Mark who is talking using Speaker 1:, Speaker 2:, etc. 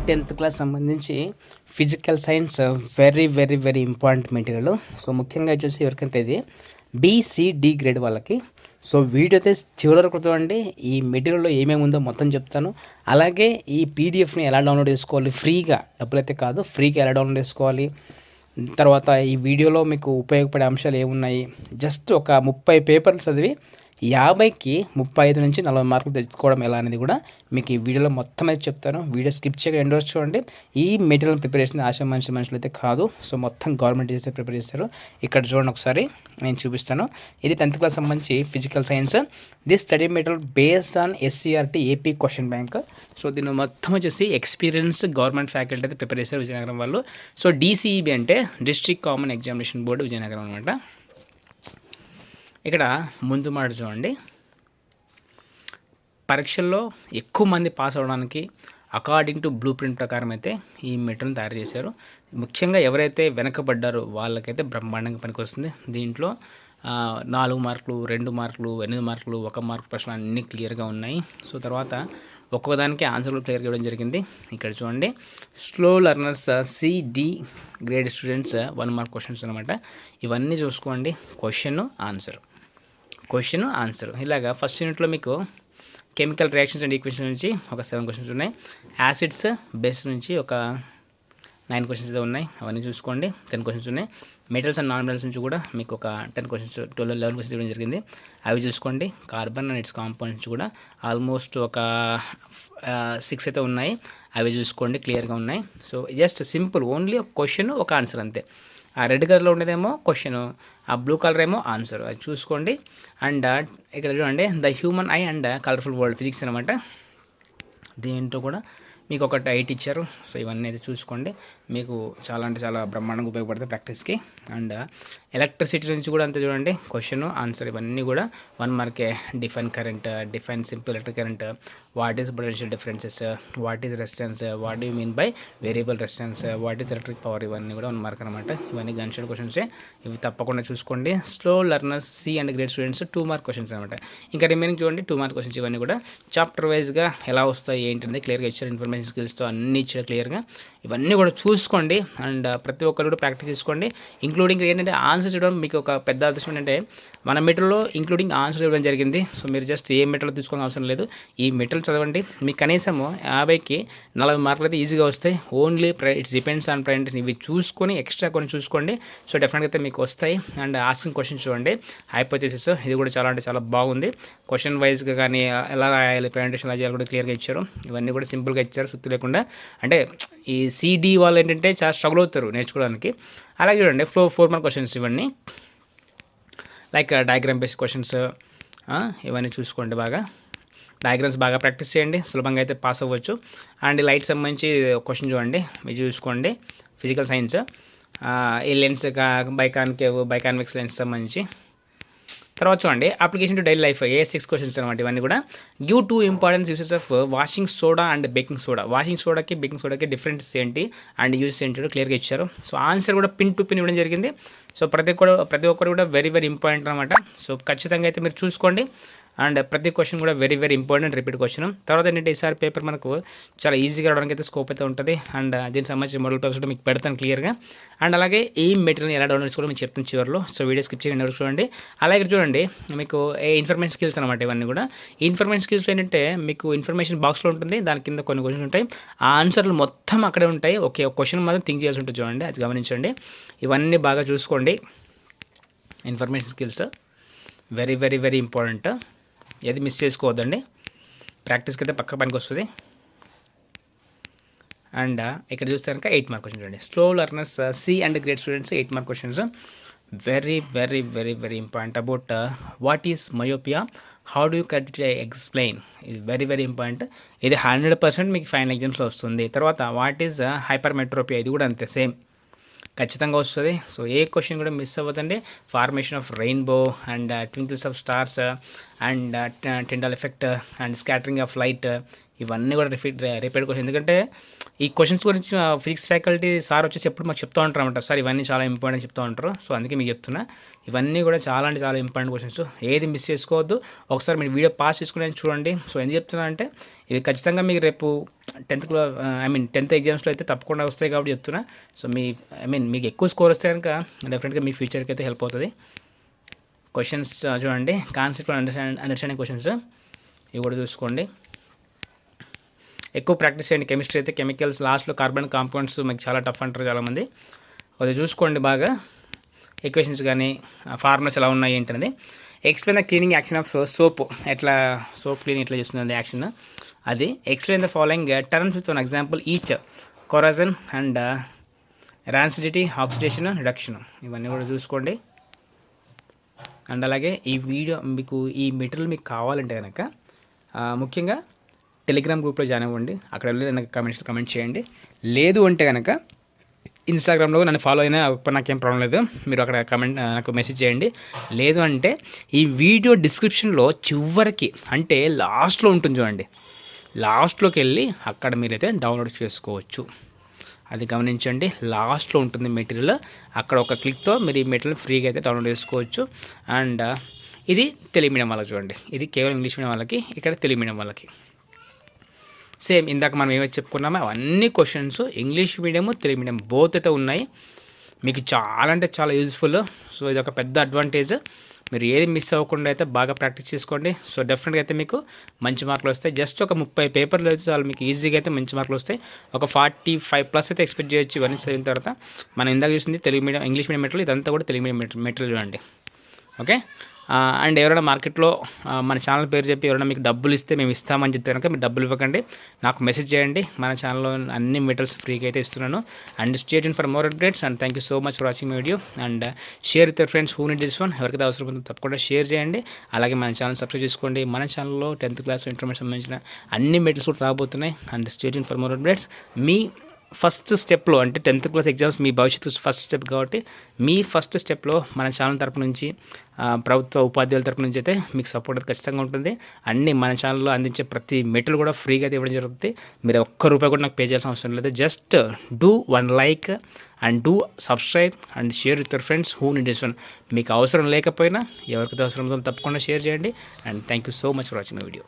Speaker 1: 10th class సంబంధించి physical science very very very important material. So ముఖ్యంగా వచ్చేసి ఎవరికంటే ఇది బీసీడీ గ్రేడ్ వాళ్ళకి. సో వీడియో అయితే చివరి వరకు చూడండి. ఈ మెటీరియల్లో ఏమేమి ఉందో మొత్తం చెప్తాను. అలాగే ఈ పీడిఎఫ్ని ఎలా డౌన్లోడ్ చేసుకోవాలి, ఫ్రీగా, డబ్బులైతే కాదు, ఫ్రీగా ఎలా డౌన్లోడ్ చేసుకోవాలి, తర్వాత ఈ వీడియోలో మీకు ఉపయోగపడే అంశాలు ఏమున్నాయి, జస్ట్ ఒక 30 పేపర్లు చదివి 50కి 35 నుంచి 40 మార్కులు తెచ్చుకోవడం ఎలా అనేది కూడా మీకు ఈ వీడియోలో మొత్తం అయితే చెప్తాను. వీడియో స్కిప్ చేయగా ఎండ్ వరకు చూడండి. ఈ మెటీరియల్ ప్రిపరేషన్ ఆశ మనుషులు అయితే కాదు. సో మొత్తం గవర్నమెంట్ చేస్తే ప్రిపేర్ చేస్తారు. ఇక్కడ చూడండి, ఒకసారి నేను చూపిస్తాను. ఇది 10th క్లాస్ సంబంధించి physical science. This study material based on SCERT AP question bank. So దీన్ని మొత్తం వచ్చేసి ఎక్స్పీరియన్స్ గవర్నమెంట్ ఫ్యాకల్టీ అయితే ప్రిపేర్ చేస్తారు విజయనగరం వాళ్ళు. సో డీసీఈబీ అంటే district common examination board Vizianagaram అనమాట. ఇక్కడ ముందు మాట చూడండి, పరీక్షల్లో ఎక్కువ మంది పాస్ అవ్వడానికి అకార్డింగ్ టు బ్లూ ప్రింట్ ప్రకారం అయితే ఈ మెటీరియల్ తయారు చేశారు. ముఖ్యంగా ఎవరైతే వెనకబడ్డారో వాళ్ళకైతే బ్రహ్మాండంగా పనికొస్తుంది. దీంట్లో 4 మార్కులు, 2 మార్కులు, 8 మార్కులు, 1 మార్కు ప్రశ్నలు అన్నీ క్లియర్గా ఉన్నాయి. సో తర్వాత ఒక్కొక్కదానికి ఆన్సర్లు క్లియర్గా ఇవ్వడం జరిగింది. ఇక్కడ చూడండి, slow learners CD grade students 1 mark questions అనమాట. ఇవన్నీ చూసుకోండి, క్వశ్చన్ ఆన్సర్ ఇలాగా. ఫస్ట్ యూనిట్లో మీకు కెమికల్ రియాక్షన్స్ అండ్ ఈక్వేషన్ నుంచి ఒక 7 క్వశ్చన్స్ ఉన్నాయి. యాసిడ్స్ బేస్ నుంచి ఒక 9 క్వశ్చన్స్ అయితే ఉన్నాయి, అవన్నీ చూసుకోండి. 10 క్వశ్చన్స్ ఉన్నాయి. మెటల్స్ అండ్ నాన్ మెటల్స్ నుంచి కూడా మీకు ఒక 10 క్వశ్చన్స్, 11 క్వశ్చన్స్ ఇవ్వడం జరిగింది, అవి చూసుకోండి. కార్బన్ అండ్ ఇట్స్ కాంపౌండ్స్ కూడా ఆల్మోస్ట్ ఒక 6 అయితే ఉన్నాయి, అవి చూసుకోండి, క్లియర్గా ఉన్నాయి. సో జస్ట్ సింపుల్, ఓన్లీ ఒక క్వశ్చన్, ఒక ఆన్సర్ అంతే. ఆ రెడ్ కలర్లో ఉండేదేమో క్వశ్చన్, ఆ బ్లూ కలర్ ఏమో ఆన్సర్, అది చూసుకోండి. అండ్ ఇక్కడ చూడండి, the human I and colourful world physics అనమాట. దీంట్లో కూడా మీకు ఒక 8 ఇచ్చారు. సో ఇవన్నీ అయితే చూసుకోండి, మీకు చాలా అంటే చాలా బ్రహ్మాండంగా ఉపయోగపడతాయి ప్రాక్టీస్కి. అండ్ ఎలక్ట్రిసిటీ నుంచి కూడా అంతే చూడండి, క్వశ్చన్ ఆన్సర్ ఇవన్నీ కూడా 1 మార్కే. Define current, define simple electric current, what is potential differences, what is resistance, what you mean by variable resistance, what is electric power, ఇవన్నీ కూడా 1 మార్క్ అనమాట. ఇవన్నీ గన్షెడ్ క్వశ్చన్సే, ఇవి తప్పకుండా చూసుకోండి. Slow learners C and grade students 2 mark questions అనమాట. ఇంకా remaining చూడండి 2 మార్క్ క్వశ్చన్స్. ఇవన్నీ కూడా చాప్టర్ వైజ్గా ఎలా వస్తాయి ఏంటనేది క్లియర్గా ఇచ్చారు. ఇన్ఫర్మేషన్ స్కిల్స్తో అన్నీ ఇచ్చారు క్లియర్గా. ఇవన్నీ కూడా చూసుకోండి. అండ్ ప్రతి ఒక్కరు కూడా ప్రాక్టీస్ చేసుకోండి. ఇంక్లూడింగ్ ఏంటంటే ఆన్సర్ చేయడం మీకు ఒక పెద్ద అదృష్టం ఏంటంటే మన మెటీరియల్లో ఇంక్లూడింగ్ ఆన్సర్ ఇవ్వడం జరిగింది. సో మీరు జస్ట్ ఏ మెటీరియల్ తీసుకోవాల్సిన అవసరం లేదు, ఈ మెటీరియల్ చదవండి. మీకు కనీసము 50కి 40 మార్కులు అయితే ఈజీగా వస్తాయి. Only it's depends on presentation. ఇవి చూసుకొని ఎక్స్ట్రా కొన్ని చూసుకోండి. సో డెఫినెట్గా అయితే మీకు వస్తాయి. అండ్ ఆస్కింగ్ క్వశ్చన్ చూడండి, హైపోథెసిస్, ఇది కూడా చాలా అంటే చాలా బాగుంది. క్వశ్చన్ వైజ్గా కానీ ఎలా రాయాలి, ప్రజెంటేషన్ ఎలా చేయాలి కూడా క్లియర్గా ఇచ్చారు. ఇవన్నీ కూడా సింపుల్గా ఇచ్చారు, సుత్తి లేకుండా. అంటే ఈ సిడి వాళ్ళు ఏంటంటే చాలా స్ట్రగుల్ అవుతారు నేర్చుకోవడానికి. అలాగే చూడండి 4 మార్క్ క్వశ్చన్స్ ఇవన్నీ, లైక్ డయాగ్రామ్ బేస్డ్ క్వశ్చన్స్, ఇవన్నీ చూసుకోండి. బాగా డయాగ్రామ్స్ బాగా ప్రాక్టీస్ చేయండి, సులభంగా అయితే పాస్ అవ్వచ్చు. అండ్ లైట్ సంబంధించి క్వశ్చన్ చూడండి, మీరు చూసుకోండి. ఫిజికల్ సైన్స్, ఈ లెన్స్ బైకాన్వెక్స్ లెన్స్ సంబంధించి. తర్వాత చూడండి, application to daily life, A6 questions అనమాట. ఇవన్నీ కూడా give 2 important uses of washing soda and baking soda. Washing సోడాకి బేకింగ్ సోడాకి డిఫరెన్స్ ఏంటి అండ్ యూసెస్ ఏంటి క్లియర్గా ఇచ్చారు. సో ఆన్సర్ కూడా పిన్ టు పిన్ ఇవ్వడం జరిగింది. సో ప్రతి ఒక్కరు కూడా వెరీ వెరీ ఇంపార్టెంట్ అనమాట. సో ఖచ్చితంగా అయితే మీరు చూసుకోండి. అండ్ ప్రతి క్వశ్చన్ కూడా very very important, repeat question. తర్వాత ఏంటంటే ఈసారి పేపర్ మనకు చాలా ఈజీగా రావడానికి అయితే స్కోప్ అయితే ఉంటుంది. అండ్ దీనికి సంబంధించిన మోడల్ పేపర్స్ కూడా మీకు పెడతాను క్లియర్గా. అండ్ అలాగే ఈ మెటీరియల్ ఎలా డౌన్లోడ్ చేసుకోవాలో మీకు చెప్తాను చివరిలో. సో వీడియో స్కిప్ చేయండి, ఎవరు చూడండి. అలాగే చూడండి, మీకు ఇన్ఫర్మేషన్ స్కిల్స్ అనమాట. ఇవన్నీ కూడా ఇన్ఫర్మేషన్ స్కిల్స్ ఏంటంటే మీకు ఇన్ఫర్మేషన్ బాక్స్లో ఉంటుంది, దాని కింద కొన్ని క్వశ్చన్స్ ఉంటాయి, ఆ ఆన్సర్లు మొత్తం అక్కడే ఉంటాయి. ఓకే, ఒక క్వశ్చన్ మాత్రం థింక్ చేయాల్సి ఉంటుంది, చూడండి, అది గమనించండి. ఇవన్నీ బాగా చూసుకోండి. Information skills very very very important, ఏది మిస్ చేసుకోవద్దండి. ప్రాక్టీస్కి అయితే పక్క పనికి వస్తుంది. అండ్ ఇక్కడ చూస్తే కనుక 8 మార్క్ క్వశ్చన్ చూడండి. Slow learners C and grade students 8 mark questions. Very very very very important about what is myopia, how do you explain. ఇది వెరీ వెరీ ఇంపార్టెంట్. ఇది 100% మీకు ఫైనల్ ఎగ్జామ్స్లో వస్తుంది. తర్వాత వాట్ ఈస్ హైపర్ మెట్రోపియా, ఇది కూడా అంతే సేమ్, ఖచ్చితంగా వస్తుంది. సో ఏ క్వశ్చన్ కూడా మిస్ అవ్వదండి. Formation of rainbow and twinkles of stars and Tyndall effect and scattering of light, ఇవన్నీ కూడా రిపీట్ క్వశ్చన్. ఎందుకంటే ఈ క్వశ్చన్స్ గురించి ఫిజిక్స్ ఫ్యాకల్టీ సార్ వచ్చేసి ఎప్పుడు మాకు చెప్తూ ఉంటారు అనమాట, సార్ ఇవన్నీ చాలా ఇంపార్టెంట్ చెప్తూ ఉంటారు. సో అందుకే మీకు చెప్తున్నా, ఇవన్నీ కూడా చాలా అంటే చాలా ఇంపార్టెంట్ క్వశ్చన్స్, ఏది మిస్ చేసుకోవద్దు. ఒకసారి మీరు వీడియో పాస్ చేసుకుని చూడండి. సో ఎందుకు చెప్తున్నా అంటే ఇవి ఖచ్చితంగా మీకు రేపు 10th ఎగ్జామ్స్లో అయితే తప్పకుండా వస్తాయి కాబట్టి చెప్తున్నా. సో మీకు ఎక్కువ స్కోర్ వస్తే కనుక డెఫినెట్గా మీ ఫ్యూచర్కి అయితే హెల్ప్ అవుతుంది. క్వశ్చన్స్ చూడండి, కాన్సెప్ట్ అండర్స్టాండింగ్ క్వశ్చన్స్ ఇవి కూడా చూసుకోండి. ఎక్కువ ప్రాక్టీస్ చేయండి. కెమిస్ట్రీ అయితే కెమికల్స్, లాస్ట్లో కార్బన్ కాంపౌండ్స్ మీకు చాలా టఫ్ అంటారు చాలామంది. అది చూసుకోండి బాగా. ఈక్వేషన్స్ కానీ ఫార్ములాస్ ఎలా ఉన్నాయి ఏంటనేది. Explain the cleaning action of soap, ఎట్లా సోప్ క్లీనింగ్ ఎట్లా చేస్తుంది యాక్షన్ అది. Explain the following terms with one example each, Coragen and rancidity, oxidation, reduction, ఇవన్నీ కూడా చూసుకోండి. అండ్ అలాగే ఈ వీడియో మీకు ఈ మెటీరియల్ మీకు కావాలంటే కనుక ముఖ్యంగా టెలిగ్రామ్ గ్రూప్లో జాయిన్ అవ్వండి. అక్కడ వెళ్ళి నాకు కమెంట్ చేయండి. లేదు అంటే కనుక ఇన్స్టాగ్రామ్లో నన్ను ఫాలో అయినా నాకేం ప్రాబ్లం లేదు, మీరు అక్కడ నాకు మెసేజ్ చేయండి. లేదు అంటే ఈ వీడియో డిస్క్రిప్షన్లో చివరికి అంటే లాస్ట్లో ఉంటుంది చూడండి, లాస్ట్లోకి వెళ్ళి అక్కడ మీరైతే డౌన్లోడ్ చేసుకోవచ్చు. అది గమనించండి, లాస్ట్లో ఉంటుంది మెటీరియల్. అక్కడ ఒక క్లిక్తో మీరు ఈ మెటీరియల్ ఫ్రీగా అయితే డౌన్లోడ్ చేసుకోవచ్చు. అండ్ ఇది తెలుగు మీడియం వాళ్ళకి చూడండి, ఇది కేవలం ఇంగ్లీష్ మీడియం వాళ్ళకి, ఇక్కడ తెలుగు మీడియం వాళ్ళకి. సేమ్ ఇందాక మనం ఏమైతే చెప్పుకున్నామో అవన్నీ questions English medium Telugu medium both అయితే ఉన్నాయి. మీకు చాలా అంటే చాలా యూజ్ఫుల్. సో ఇది ఒక పెద్ద అడ్వాంటేజ్. మీరు ఏది మిస్ అవ్వకుండా అయితే బాగా ప్రాక్టీస్ చేసుకోండి. సో డెఫినెట్గా అయితే మీకు మంచి మార్కులు వస్తాయి. జస్ట్ ఒక 30 పేపర్లు అయితే చాలు మీకు ఈజీగా అయితే మంచి మార్కులు వస్తాయి. ఒక 45+ అయితే ఎక్స్పెక్ట్ చేయొచ్చు ఇవన్నీ చదివిన తర్వాత. మనం ఇందాక చూసింది Telugu medium, English medium material, ఇదంతా కూడా తెలుగు మీడియం మెటీరియల్ చూడండి. ఓకే. అండ్ ఎవరైనా మార్కెట్లో మన ఛానల్ పేరు చెప్పి ఎవరైనా మీకు డబ్బులు ఇస్తే మేము ఇస్తామని చెప్తే కనుక మీరు డబ్బులు ఇవ్వకండి, నాకు మెసేజ్ చేయండి. మన ఛానల్లో అన్ని మెటీరియల్స్ ఫ్రీగా అయితే ఇస్తున్నాను. And stay tune for more updates. And thank you so much for watching my video. And share with your friends who need this one. ఎవరికైతే అవసరం ఉందో తప్పకుండా షేర్ చేయండి. అలాగే మన ఛానల్ సబ్స్క్రైబ్ చేసుకోండి. మన ఛానల్లో 10th క్లాస్ ఇంటర్మీడియట్ సంబంధించిన అన్ని మెటీరియల్స్ కూడా రాబోతున్నాయి. And stay tune for more updates. Me first స్టెప్లో అంటే 10th క్లాస్ ఎగ్జామ్స్ మీ భవిష్యత్తు ఫస్ట్ స్టెప్ కాబట్టి మీ ఫస్ట్ స్టెప్లో మన ఛానల్ తరపు నుంచి ప్రభుత్వ ఉపాధ్యాయుల తరపు నుంచి అయితే మీకు సపోర్ట్ అయితే ఖచ్చితంగా ఉంటుంది. అన్నీ మన ఛానల్లో అందించే ప్రతి మెటీరియల్ కూడా ఫ్రీగా అయితే ఇవ్వడం జరుగుతుంది. మీరు ఒక్క రూపాయి కూడా నాకు పే చేయాల్సిన అవసరం లేదు. Just do 1 like and do subscribe and share with your friends who need this one. మీకు అవసరం లేకపోయినా ఎవరికైతే అవసరం ఉందో తప్పకుండా షేర్ చేయండి. And thank you so much for watching my video.